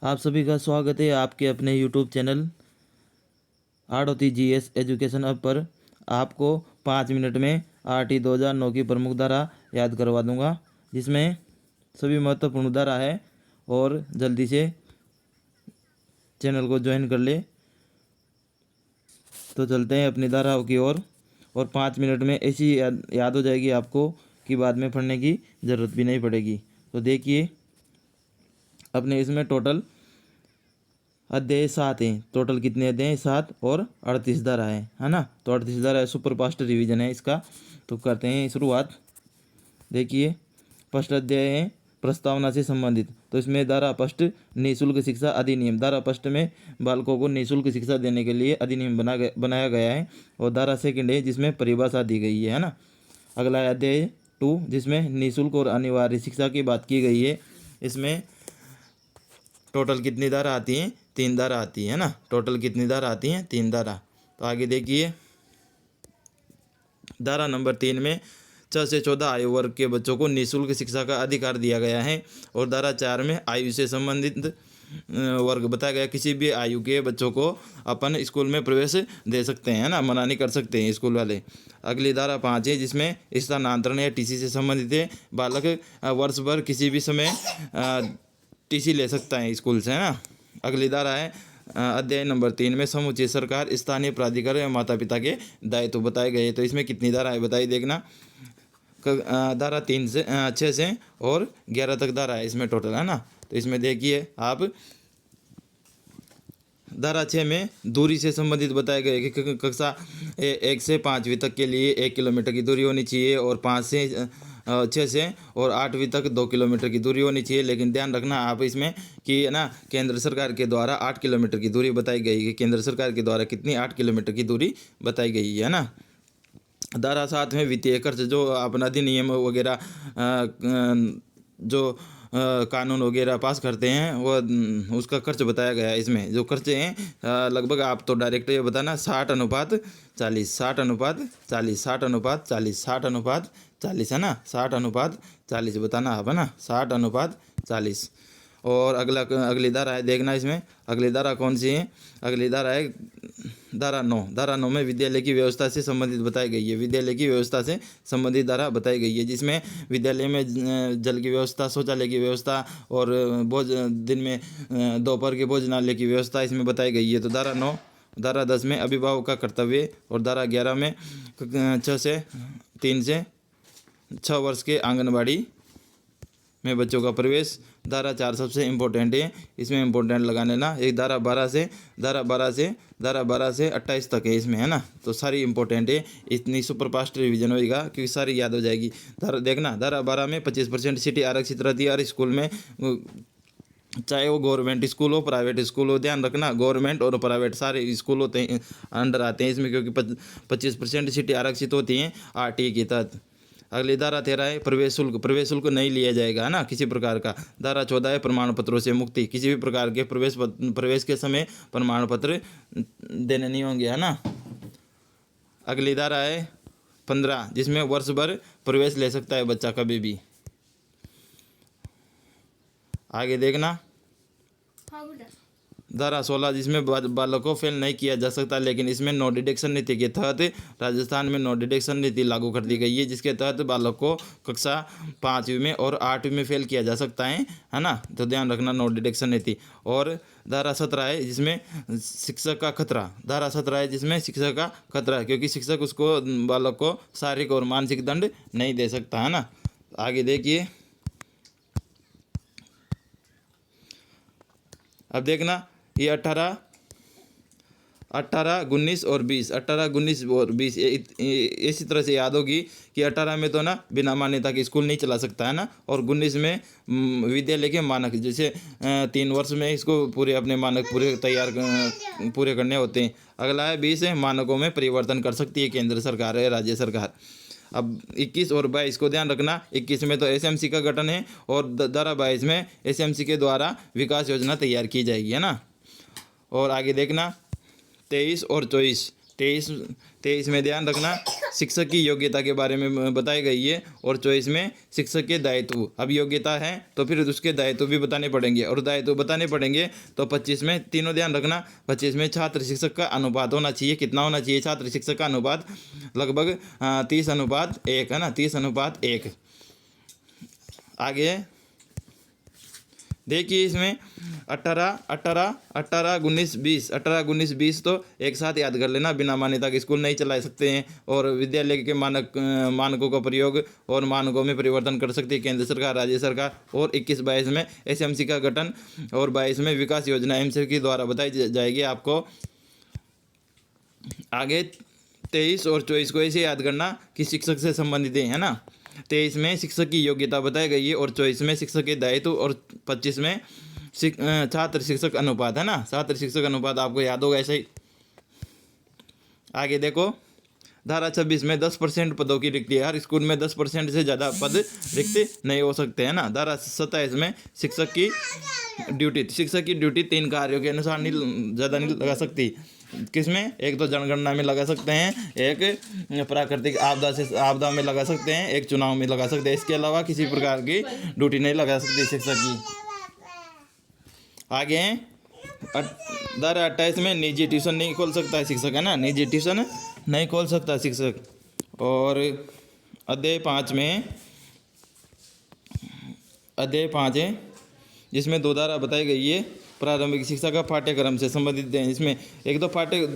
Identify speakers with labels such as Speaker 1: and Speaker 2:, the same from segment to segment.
Speaker 1: आप सभी का स्वागत है आपके अपने यूट्यूब चैनल आड़ोती जीएस एजुकेशन अब पर। आपको 5 मिनट में आरटी 2009 की प्रमुख धारा याद करवा दूंगा, जिसमें सभी महत्वपूर्ण धारा है। और जल्दी से चैनल को ज्वाइन कर ले। तो चलते हैं अपनी धाराओं की ओर। और 5 मिनट में ऐसी याद हो जाएगी आपको कि बाद में पढ़ने की ज़रूरत भी नहीं पड़ेगी। तो देखिए, अपने इसमें टोटल अध्याय 7 हैं। टोटल कितने अध्याय हैं? 7 और 38 धारा है ना। तो 38 धारा सुपर फास्ट रिवीजन है इसका। तो करते हैं शुरुआत। देखिए, फर्स्ट अध्याय है प्रस्तावना से संबंधित। तो इसमें धारा फर्स्ट निःशुल्क शिक्षा अधिनियम। धारा फर्स्ट में बालकों को निःशुल्क शिक्षा देने के लिए अधिनियम बनाया गया है। और धारा सेकंड है जिसमें परिभाषा दी गई है ना। अगला अध्याय 2 जिसमें निःशुल्क और अनिवार्य शिक्षा की बात की गई है। इसमें टोटल कितनी धारा आती हैं? 3 धारा आती है ना। टोटल कितनी धारा आती हैं? 3 धारा। तो आगे देखिए, धारा नंबर 3 में 6 से 14 आयु वर्ग के बच्चों को निःशुल्क शिक्षा का अधिकार दिया गया है। और धारा 4 में आयु से संबंधित वर्ग बताया गया। किसी भी आयु के बच्चों को अपन स्कूल में प्रवेश दे सकते हैं ना, मना नहीं कर सकते हैं स्कूल वाले। अगली धारा 5 है जिसमें स्थानांतरण या टीसी से संबंधित है। बालक वर्ष भर किसी भी समय टीसी ले सकता है स्कूल से, है ना। अगली धारा है अध्याय नंबर 3 में समुचित सरकार स्थानीय प्राधिकार या माता पिता के दायित्व बताए गए। तो इसमें कितनी धारा है बताइए, देखना। धारा 3 से 6 से और 11 तक धारा है इसमें टोटल, है ना। तो इसमें देखिए आप, धारा 6 में दूरी से संबंधित बताए गए कि कक्षा 1 से 5वीं तक के लिए 1 किलोमीटर की दूरी होनी चाहिए। और 5 से 6 से और 8वीं तक 2 किलोमीटर की दूरी होनी चाहिए। लेकिन ध्यान रखना आप इसमें कि ना, केंद्र सरकार के द्वारा 8 किलोमीटर की दूरी बताई गई है। केंद्र सरकार के द्वारा कितनी? 8 किलोमीटर की दूरी बताई गई है ना। धारा 7 में वित्तीय खर्च, जो अपना अधिनियम वगैरह जो कानून वगैरह पास करते हैं वो उसका खर्च बताया गया है। इसमें जो खर्चे हैं लगभग आप तो डायरेक्ट ये बताना 60/40, 60/40, 60/40, 60/40 है ना। 60/40 बताना आप, है ना। 60/40। और अगली धारा है, देखना इसमें अगली धारा कौन सी है। अगली धारा है धारा 9। धारा 9 में विद्यालय की व्यवस्था से संबंधित बताई गई है। विद्यालय की व्यवस्था से संबंधित धारा बताई गई है, जिसमें विद्यालय में जल की व्यवस्था, शौचालय की व्यवस्था और दिन में दोपहर के भोजनालय की व्यवस्था इसमें बताई गई है। तो धारा 9। धारा 10 में अभिभावक का कर्तव्य। और धारा 11 में 3 से 6 वर्ष के आंगनबाड़ी में बच्चों का प्रवेश। धारा 4 सबसे इम्पोर्टेंट है, इसमें इम्पोर्टेंट लगाने ना। एक धारा 12 से 28 तक है इसमें, है ना। तो सारी इम्पोर्टेंट है, इतनी सुपर फास्ट रिविजन होएगा क्योंकि सारी याद हो जाएगी। धारा देखना, धारा 12 में 25% सीटें आरक्षित रहती है हर स्कूल में, चाहे वो गवर्नमेंट स्कूल हो प्राइवेट स्कूल हो। ध्यान रखना, गवर्नमेंट और प्राइवेट सारे स्कूल होते हैं, अंडर आते हैं इसमें, क्योंकि 25% सीटें आरक्षित होती हैं आरटी के तहत। अगली धारा 13 है प्रवेश शुल्क। प्रवेश शुल्क नहीं लिया जाएगा, है ना, किसी प्रकार का। धारा 14 है प्रमाण पत्रों से मुक्ति। किसी भी प्रकार के प्रवेश के समय प्रमाण पत्र देने नहीं होंगे, है ना। अगली धारा है 15 जिसमें वर्ष भर प्रवेश ले सकता है बच्चा कभी भी। आगे देखना, धारा 16 जिसमें बालकों को फेल नहीं किया जा सकता, लेकिन इसमें नो डिडक्शन नीति के तहत राजस्थान में नो डिडक्शन नीति लागू कर दी गई है, जिसके तहत बालक को कक्षा 5वीं में और 8वीं में फेल किया जा सकता है ना। तो ध्यान रखना, नो डिडक्शन नीति। और धारा 17 है जिसमें शिक्षक का खतरा। धारा 17 है जिसमें शिक्षक का खतरा, क्योंकि शिक्षक उसको बालक को शारीरिक और मानसिक दंड नहीं दे सकता, है ना। आगे देखिए, अब देखना ये 18, 19 और 20, 18, 19 और 20 इसी तरह से याद होगी कि 18 में तो ना बिना मान्यता के स्कूल नहीं चला सकता, है ना। और 19 में विद्यालय के मानक, जैसे 3 वर्ष में इसको पूरे अपने मानक पूरे करने होते हैं। अगला है 20 है मानकों में परिवर्तन कर सकती है केंद्र सरकार है राज्य सरकार। अब 21 और 22 को ध्यान रखना। 21 में तो एसएमसी का गठन है और धारा 22 में एसएमसी के द्वारा विकास योजना तैयार की जाएगी, है ना। और आगे देखना 23 और 24। 23 में ध्यान रखना शिक्षक की योग्यता के बारे में बताई गई है और 24 में शिक्षक के दायित्व। अब योग्यता है तो फिर उसके दायित्व भी बताने पड़ेंगे और दायित्व बताने पड़ेंगे तो 25 में तीनों ध्यान रखना। 25 में छात्र शिक्षक का अनुपात होना चाहिए। कितना होना चाहिए छात्र शिक्षक का अनुपात? लगभग 30:1 है ना, 30:1। आगे देखिए इसमें 18, 18, 18, 19, 20, 18, 19, 20 तो एक साथ याद कर लेना। बिना मान्यता के स्कूल नहीं चला सकते हैं और विद्यालय के मानकों का प्रयोग और मानकों में परिवर्तन कर सकती है केंद्र सरकार, राज्य सरकार। और 21-22 में एसएमसी का गठन और 22 में विकास योजना एमसी के द्वारा बताई जाएगी आपको। आगे 23 और 24 को ऐसे याद करना कि शिक्षक से संबंधित है ना। 23 में शिक्षक की योग्यता बताई गई है और 24 में शिक्षक के दायित्व और 25 में छात्र शिक्षक अनुपात है ना। छात्र शिक्षक अनुपात आपको याद होगा ऐसे ही। आगे देखो धारा 26 में 10% पदों की रिक्ति है। हर स्कूल में 10% से ज़्यादा पद रिक्त नहीं हो सकते हैं ना। धारा 27 में शिक्षक की ड्यूटी 3 कार्यों के अनुसार ज़्यादा नहीं लगा सकती। किसमें? एक तो जनगणना में लगा सकते हैं, एक प्राकृतिक आपदा में लगा सकते हैं, एक चुनाव में लगा सकते हैं। इसके अलावा किसी प्रकार की ड्यूटी नहीं लगा सकती शिक्षक की। आगे धारा 28 में निजी ट्यूशन नहीं खोल सकता है शिक्षक है ना। निजी ट्यूशन नहीं खोल सकता शिक्षक। और अध्याय 5 है जिसमें 2 धारा बताई गई है प्रारंभिक शिक्षा का पाठ्यक्रम से संबंधित है। इसमें एक तो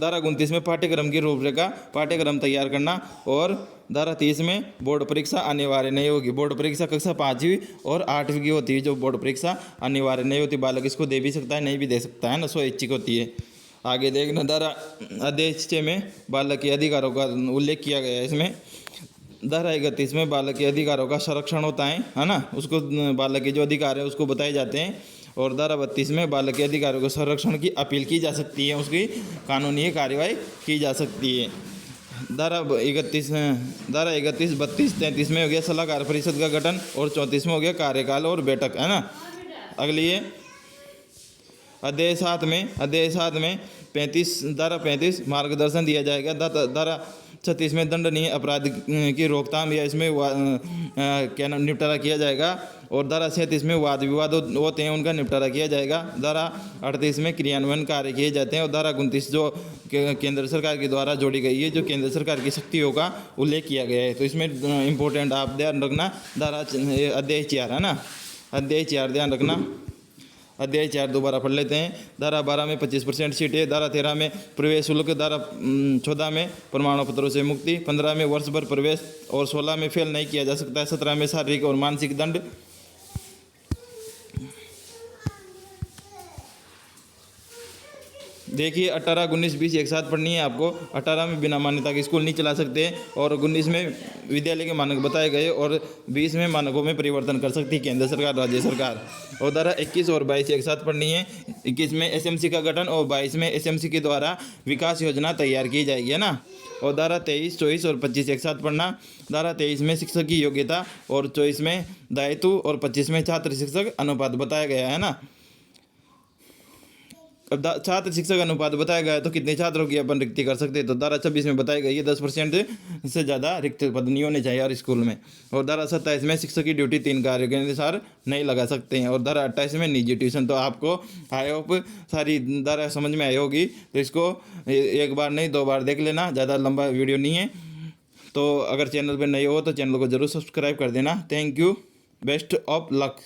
Speaker 1: धारा 29 में पाठ्यक्रम की रूपरेखा पाठ्यक्रम तैयार करना और धारा 30 में बोर्ड परीक्षा अनिवार्य नहीं होगी। बोर्ड परीक्षा कक्षा 5वीं और 8वीं की होती है जो बोर्ड परीक्षा अनिवार्य नहीं होती। बालक इसको दे भी सकता है, नहीं भी दे सकता है ना, स्वैच्छिक होती है। आगे देखना धारा अध्याय 6 में बालक के अधिकारों का उल्लेख किया गया है। इसमें धारा 31 में बालक के अधिकारों का संरक्षण होता है ना, उसको बालक के जो अधिकार है उसको बताए जाते हैं। और धारा 32 में बालक के अधिकारों के संरक्षण की अपील की जा सकती है, उसकी कानूनी कार्रवाई की जा सकती है। धारा 31, 32, 33 में हो गया सलाहकार परिषद का गठन और 34 में हो गया कार्यकाल और बैठक है ना। अगली है अध्याय 7 में 35 मार्गदर्शन दिया जाएगा। धारा 36 में दंडनीय अपराध की रोकथाम या इसमें क्या नाम निपटारा किया जाएगा। और धारा 37 में वाद विवाद होते हैं उनका निपटारा किया जाएगा। धारा 38 में क्रियान्वयन कार्य किए जाते हैं। और धारा 29 जो केंद्र सरकार के द्वारा जोड़ी गई है, जो केंद्र सरकार की शक्तियों का उल्लेख किया गया है। तो इसमें इम्पोर्टेंट आप ध्यान रखना धारा अध्याय 4 है ना, अध्याय 4 ध्यान रखना। अध्याय 4 दोबारा पढ़ लेते हैं। धारा 12 में 25% सीटें, धारा 13 में प्रवेश शुल्क, धारा 14 में प्रमाण पत्रों से मुक्ति, 15 में वर्ष भर प्रवेश और 16 में फेल नहीं किया जा सकता है, 17 में शारीरिक और मानसिक दंड। देखिए 18, 19, 20 एक साथ पढ़नी है आपको। 18 में बिना मान्यता के स्कूल नहीं चला सकते और 19 में विद्यालय के मानक बताए गए और 20 में मानकों में परिवर्तन कर सकती है केंद्र सरकार, राज्य सरकार। और धारा 21 और 22 एक साथ पढ़नी है। 21 में एसएमसी का गठन और 22 में एसएमसी के द्वारा विकास योजना तैयार की जाएगी है ना। और धारा 23, 24 और 25 एक साथ पढ़ना। धारा 23 में शिक्षक की योग्यता और 24 में दायित्व और 25 में छात्र शिक्षक अनुपात बताया गया है ना। अब छात्र शिक्षक अनुपात बताया गया है तो कितने छात्रों की अपन रिक्ति कर सकते हैं। तो धारा 26 में बताई गई है 10% से ज़्यादा रिक्त पद नहीं होने चाहिए हर स्कूल में। और धारा 27 में शिक्षक की ड्यूटी 3 कार्यों के अनुसार नहीं लगा सकते हैं। और धारा 28 में निजी ट्यूशन। तो आपको आई होप सारी धारा समझ में आई होगी। तो इसको एक बार नहीं 2 बार देख लेना, ज़्यादा लंबा वीडियो नहीं है। तो अगर चैनल पर नए हो तो चैनल को जरूर सब्सक्राइब कर देना। Thank you, best of luck.